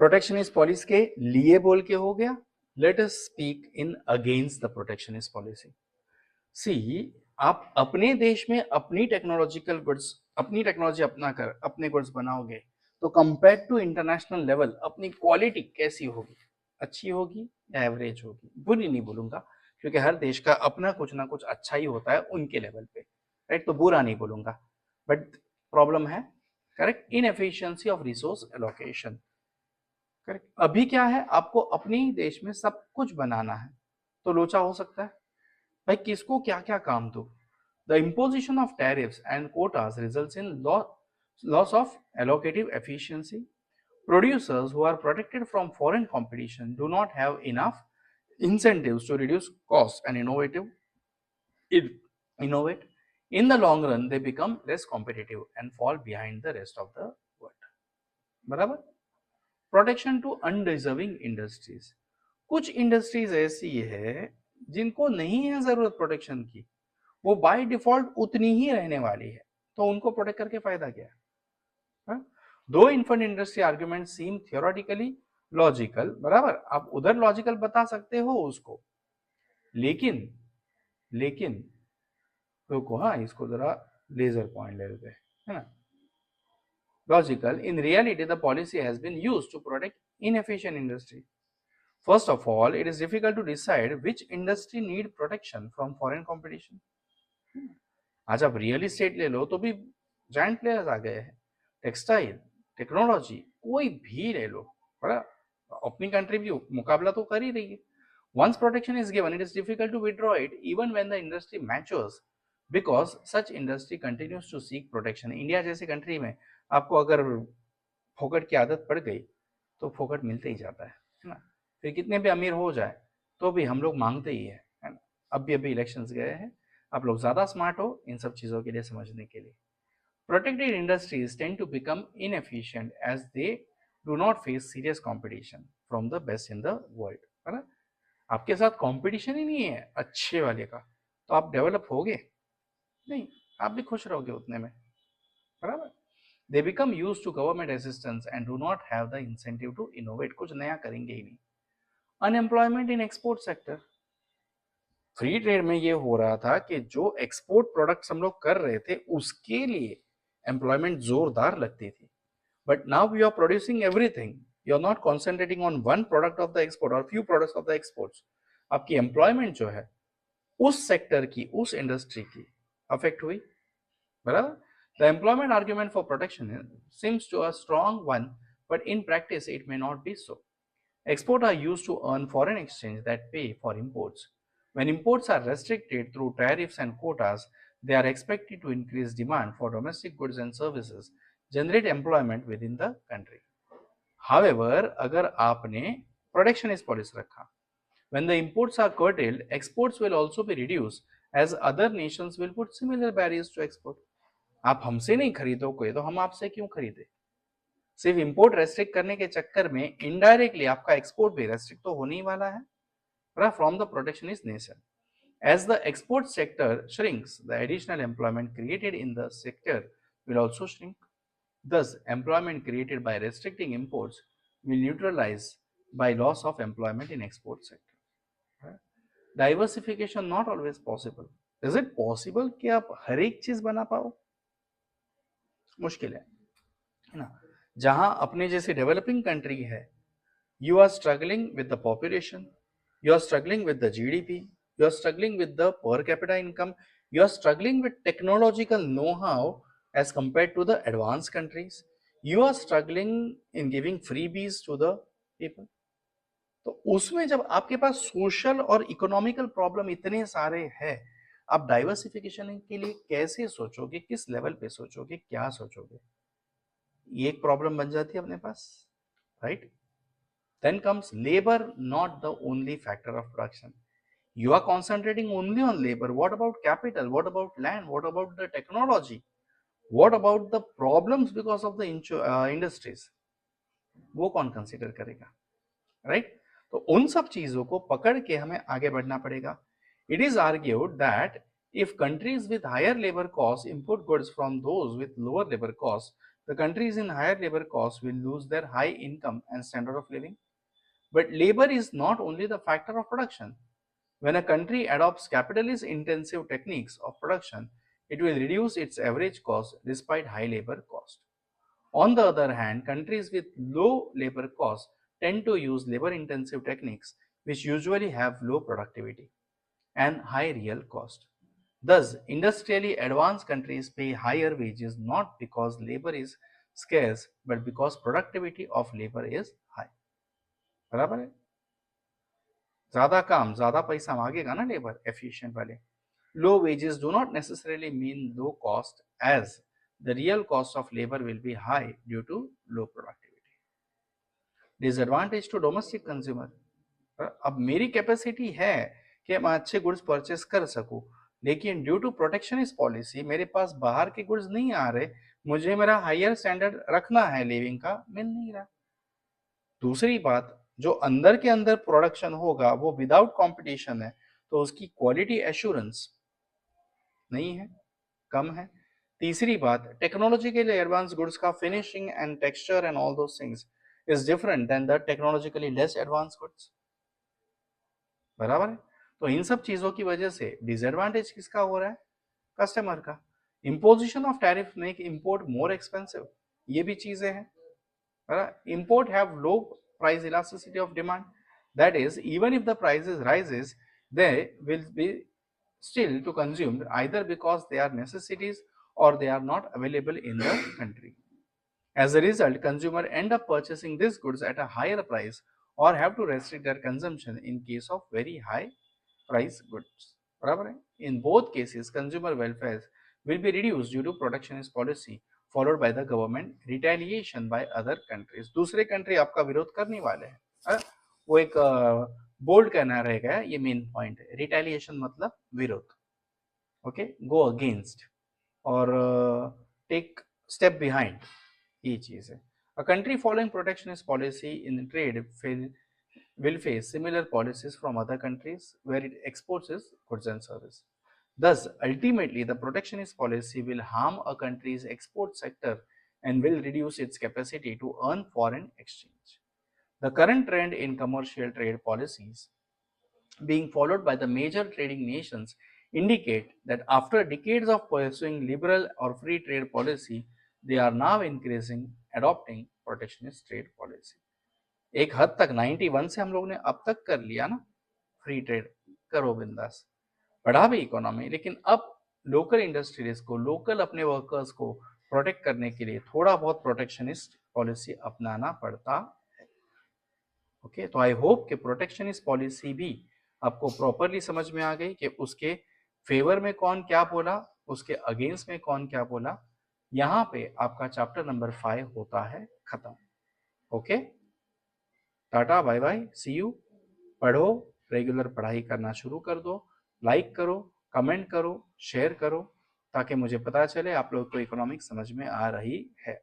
Protectionist policy के लिए बोल के हो गया. Let us speak in against the protectionist policy. See, आप अपने देश में अपनी टेक्नोलॉजिकल गुड्स, अपनी टेक्नोलॉजी अपना कर अपने गुड्स बनाओगे तो कंपेयर टू इंटरनेशनल लेवल अपनी क्वालिटी कैसी होगी? अच्छी होगी या एवरेज होगी? बुरी नहीं बोलूंगा, क्योंकि हर देश का अपना कुछ ना कुछ अच्छा ही होता है उनके लेवल पे, राइट? तो बुरा नहीं बोलूंगा, बट प्रॉब्लम है, correct, inefficiency of resource allocation. Correct. अभी क्या है, आपको अपने ही देश में सब कुछ बनाना है तो लोचा हो सकता है. भाई किसको क्या क्या काम दो? The imposition of tariffs and quotas results in loss of allocative efficiency. Producers who are protected from foreign competition do not have enough incentives to reduce costs and innovate. In the long run, they become less competitive and fall behind the rest of the world. बराबर. Protection to undeserving industries. कुछ industries ऐसी है जिनको नहीं है जरूरत protection की, वो बाय डिफॉल्ट उतनी ही रहने वाली है, तो उनको प्रोटेक्ट करके फायदा क्या है? दो इन्फेंट इंडस्ट्री आर्ग्यूमेंट सीम थियोरेटिकली लॉजिकल, बराबर, आप उधर लॉजिकल बता सकते हो उसको, लेकिन लेकिन रुको, हाँ इसको जरा लेजर पॉइंट ले लेते हैं, है ना. Logical. In reality, the policy has been used to protect inefficient industry. First of all, it is difficult to decide which industry need protection from foreign competition. आज आप रियल एस्टेट ले लो तो भी जायंट प्लेयर्स आ गए हैं. Textile, technology, कोई भी ले लो, बड़ा अपनी कंट्री भी मुकाबला तो कर ही रही है. Once protection is given, it is difficult to withdraw it even when the industry matures, because such industry continues to seek protection. India जैसी कंट्री में आपको अगर फोकट की आदत पड़ गई तो फोकट मिलते ही जाता है ना. फिर कितने भी अमीर हो जाए तो भी हम लोग मांगते ही है ना. अभी इलेक्शंस गए हैं, आप लोग ज्यादा स्मार्ट हो इन सब चीजों के लिए समझने के लिए. Protected industries tend to become inefficient as they do not face serious competition from the best in the world. है ना. आपके साथ कंपटीशन ही नहीं है अच्छे वाले का, तो आप डेवलप होगे नहीं, आप भी खुश रहोगे उतने में, बराबर. They become used to government assistance and do not have the incentive to innovate. कुछ नया करेंगे ही नहीं. Unemployment in export sector. Free trade में ये हो रहा था कि जो एक्सपोर्ट प्रोडक्ट्स हम लोग कर रहे थे उसके लिए एम्प्लॉयमेंट जोरदार लगती थी. But now you are producing everything, you are not concentrating on one product of the export और few products of the exports. आपकी एम्प्लॉयमेंट जो है उस सेक्टर की, उस इंडस्ट्री की अफेक्ट हुई, बराबर. The employment argument for protection seems to a strong one, but in practice it may not be so. Exports are used to earn foreign exchange that pay for imports. When imports are restricted through tariffs and quotas, they are expected to increase demand for domestic goods and services, generate employment within the country. However, अगर आपने protectionist policy रखा, when the imports are curtailed, exports will also be reduced as other nations will put similar barriers to export. आप हमसे नहीं खरीदोगे तो हम आपसे क्यों खरीदे? सिर्फ इंपोर्ट रेस्ट्रिक्ट करने के चक्कर में इनडायरेक्टली आपका एक्सपोर्ट भी रेस्ट्रिक्ट तो होने ही वाला है from the protectionist nation. As the export sector shrinks, the additional employment created in the sector will also shrink. Thus, employment created by restricting imports will neutralize by loss of employment in export sector. Diversification not always possible. Is it possible कि आप हर एक चीज बना पाओ? मुश्किल है ना. जहां अपने जैसी डेवलपिंग कंट्री है, you are struggling with the population, you are struggling with the GDP, you are struggling with the per capita income, you are struggling with technological know how as compared to the advance countries, you are struggling in giving freebies to the people. तो उसमें जब आपके पास social और economical problem इतने सारे हैं, आप डाइवर्सिफिकेशन के लिए कैसे सोचोगे, किस लेवल पे सोचोगे, क्या सोचोगे? ये एक प्रॉब्लम बन जाती है अपने पास, right. Then comes labour, not the only factor of production. You are concentrating only on labour. What about capital, what about land, what about the technology, what about the problems because of the industries, वो कौन consider करेगा, right. तो उन सब चीजों को पकड़ के हमें आगे बढ़ना पड़ेगा. It is argued that if countries with higher labor costs import goods from those with lower labor costs, The countries in higher labor costs will lose their high income and standard of living. But labor is not only the factor of production. When a country adopts capitalist intensive techniques of production, it will reduce its average cost despite high labor cost. On the other hand, countries with low labor costs tend to use labor intensive techniques which usually have low productivity and high real cost. Thus, industrially advanced countries pay higher wages not because labor is scarce but because productivity of labor is high. बराबर है? ज्यादा काम ज्यादा पैसा मांगेगा ना labour efficient वाले. Low wages do not necessarily mean low cost, as the real cost of labor will be high due to low productivity. Disadvantage to domestic consumer. अब मेरी कैपेसिटी है कि मैं अच्छे गुड्स परचेस कर सकूं, लेकिन ड्यू टू प्रोटेक्शनिस्ट पॉलिसी मेरे पास बाहर के गुड्स नहीं आ रहे, मुझे मेरा हायर स्टैंडर्ड रखना है लिविंग का, मिल नहीं रहा. दूसरी बात, जो अंदर के अंदर प्रोडक्शन होगा वो विदाउट कंपटीशन है, तो उसकी क्वालिटी एश्योरेंस नहीं है, कम है. तीसरी बात, टेक्नोलॉजिकली एडवांस गुड्स का finishing and texture and all those things is different than the technologically less advance goods. बराबर है? तो इन सब चीजों की वजह से डिसएडवांटेज किसका हो रहा है? कस्टमर का. Imposition of tariff make import more expensive, ये भी चीजें हैं. Import have low price elasticity of demand. That is, even if the prices rises, they will be still to consumed either because they are necessities or they are not available in the country. As a result, consumer end up purchasing these goods at a higher price or have to restrict their consumption in case of very high price goods. बराबर है? In both cases, consumer welfare will be reduced due to protectionist policy followed by the government retaliation by other countries. दूसरे country आपका विरोध करने वाले हैं. वो एक बोल्ड कहना रहेगा, ये मेन पॉइंट है. रिटेलिएशन मतलब विरोध. ओके, गो अगेंस्ट और टेक स्टेप बिहाइंड, ये चीज है. A country following protectionist policy in trade will face similar policies from other countries where it exports its goods and services. Thus, ultimately, the protectionist policy will harm a country's export sector and will reduce its capacity to earn foreign exchange. The current trend in commercial trade policies being followed by the major trading nations indicate that after decades of pursuing liberal or free trade policy, they are now increasing adopting protectionist trade policy. एक हद तक 91 से हम लोग ने अब तक कर लिया ना फ्री ट्रेड, करो बिंदास, बढ़ा भी इकोनॉमी, लेकिन अब लोकल इंडस्ट्रीज को, लोकल अपने वर्कर्स को प्रोटेक्ट करने के लिए थोड़ा बहुत प्रोटेक्शनिस्ट पॉलिसी अपनाना पड़ता है. ओके, तो आई होप कि प्रोटेक्शनिस्ट पॉलिसी भी आपको प्रॉपरली समझ में आ गई कि उसके फेवर में कौन क्या बोला, उसके अगेंस्ट में कौन क्या बोला. यहाँ पे आपका चैप्टर नंबर 5 होता है खत्म. Okay, tata bye bye, see you. पढ़ो, रेगुलर पढ़ाई करना शुरू कर दो, लाइक करो, कमेंट करो, शेयर करो, ताकि मुझे पता चले आप लोग को इकोनॉमिक्स समझ में आ रही है.